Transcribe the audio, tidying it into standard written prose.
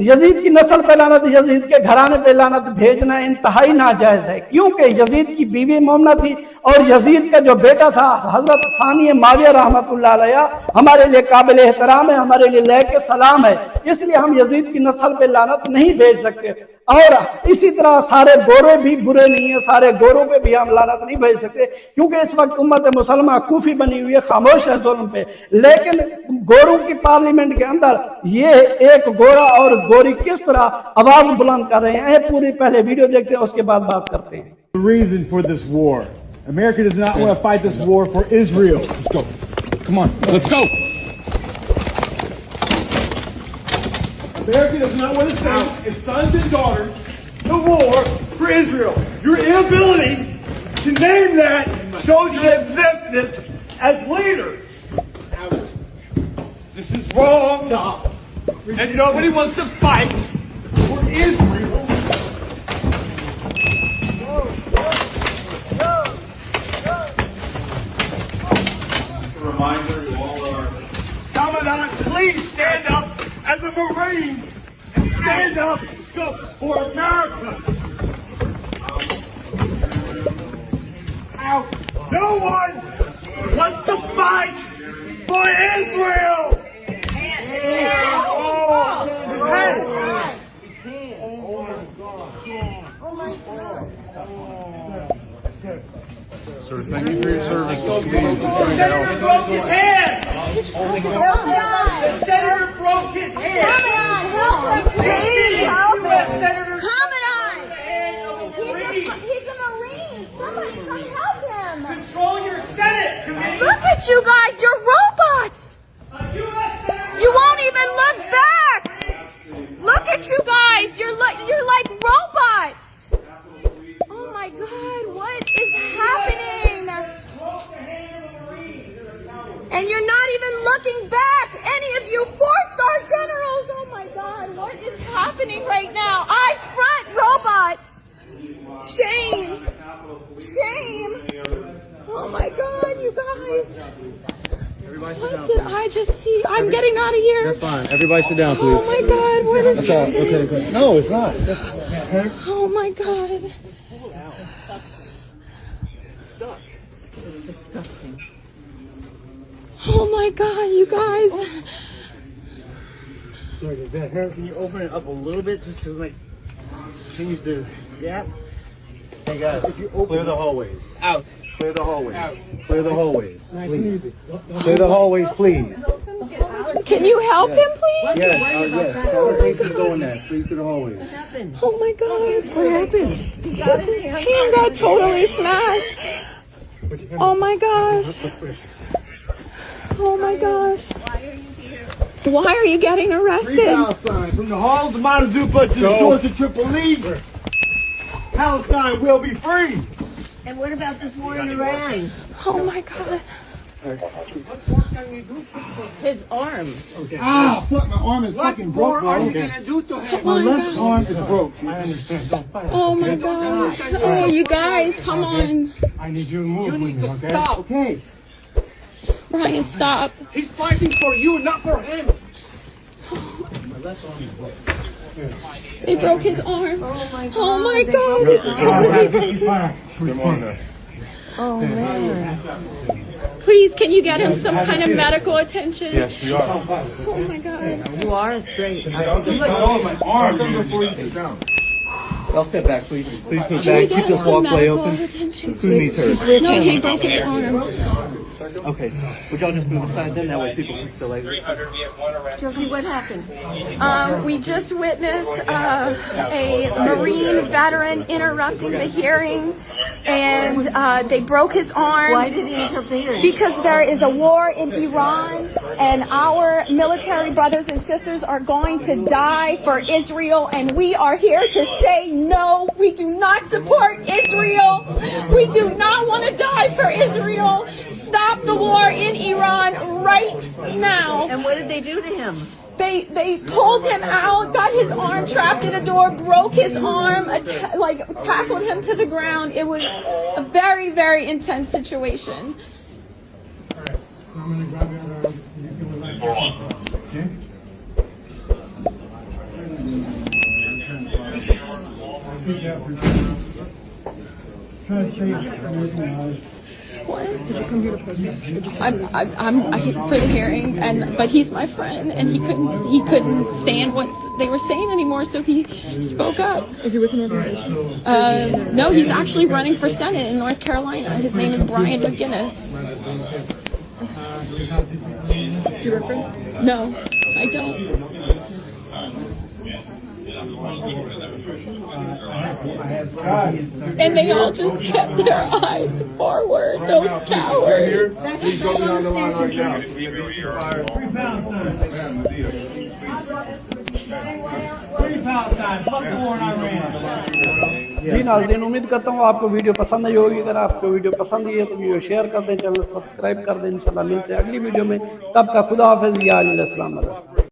یزید کی نسل پہ لعنت، یزید کے گھرانے پہ لعنت بھیجنا انتہائی ناجائز ہے، کیونکہ یزید کی بیوی مومنہ تھی اور یزید کا جو بیٹا تھا حضرت ثانی معاویہ رحمۃ اللہ علیہ ہمارے لیے قابل احترام ہے، ہمارے لیے لائق سلام ہے، اس لیے ہم یزید کی نسل پہ لعنت نہیں بھیج سکتے۔ اور اسی طرح سارے گورے بھی برے نہیں ہیں، سارے گوروں پہ بھی ہم لعنت نہیں بھیج سکتے، کیونکہ اس وقت امت مسلمہ کوفی بنی ہوئی ہے، خاموش ہے ظلم پہ۔ لیکن گوروں کی پارلیمنٹ کے اندر یہ ایک گورا اور گوری کس طرح آواز بلند کر رہے ہیں، پوری پہلے ویڈیو دیکھتے ہیں، اس کے بعد بات کرتے ہیں۔ The reason for this war. America does not want to fight this war for Israel. Let's go. Come on, let's go. America does not want to send its sons and daughters to war for Israel. Your inability to name that shows your exemptness as leaders. This is wrong. And nobody wants to fight for Israel. Reminder to all our Commandant, please stand up as a Marine and stand up for America. No one wants to fight for Israel. Sir, thank you for your service. The senator broke his hand. The senator broke his hand. Please help him. Senator Commandant! He's He's a Marine! Somebody come help him! Control your Senate committee. Look at you guys! You're robots! You won't even look back! Look at you guys! You're like robots! Oh my God, what is happening? And you're not even looking back! Any of you four-star generals! Oh my God, what is happening right now? Eyes front, robots! Shame! Shame! Oh my God, you guys! What did I just see? I'm getting out of here. That's fine. Everybody sit down, please. Oh my God, what is That's all. happening? Okay. No, it's not. Oh my God. It's disgusting. Oh my God, you guys. Sorry, does that hurt? Can you open it up a little bit just to like change the gap? Hey guys, clear the hallways. Out. Clear the hallways. Clear the hallways, please. Clear the hallways, please. Can you help him, please? Yes, yes. Tell the Casey's going there. Please through the hallways. Oh my God. What happened? His hand got totally smashed. Oh my gosh. Oh my gosh. Why are you getting Free arrested? Palestine, from the halls of Montezuma to the shores of Tripoli, Palestine will be free. And what about this war in Iran? Oh my God. His arm. Ah, fuck, my arm is fucking broke, bro. Oh My my left God. arm is broke. I understand. Don't fight. Oh my God. Oh, you guys, come on. I need you to move with me, okay? Stop. Okay. Brian, stop. He's fighting for you, not for him. They broke his arm. Oh my God. Oh my God. It's totally broken. Oh man. Please, can you get him some kind of medical attention? Yes, we are. Oh my God. You are straight. My arm before you sit down. Y'all step back, please. Please move Can we back. get Keep him this some walkway medical open. attention? Who needs her? No, he broke his arm. Okay. Would y'all just move aside then? That way people can still like. Josie, what happened? We just witnessed a Marine veteran interrupting the hearing, and they broke his arm. Why did he interrupt the hearing? Because there is a war in Iran, and our military brothers and sisters are going to die for Israel, and we are here to say no. We do not support Israel. We do not want to die for Israel. Stop the war in Iran right now. And what did they do to him? They pulled him out, got his arm trapped in a door, broke his arm, tackled him to the ground. It was a very, very intense situation. Alright, so I'm gonna grab your arm. You can relax. Okay? What? Did you come here to protest? I'm for the hearing, but he's my friend, and he couldn't stand what they were saying anymore, so he spoke up. Is he with an organization? No, he's actually running for Senate in North Carolina. His name is Brian McGinnis. Do you reference? No, I don't. And they all just kept their eyes forward, those cowards. He's going on the line right now. जी नाज़रीन, उम्मीद करता हूँ आपको video पसंद आई होगी। अगर आपको video पसंद आई है तो वीडियो शेयर कर दें, चैनल सब्सक्राइब कर दें। इंशाल्लाह मिलते हैं अगली वीडियो में। तब तक खुदा हाफिज़, या अस्सलाम वालेकुम।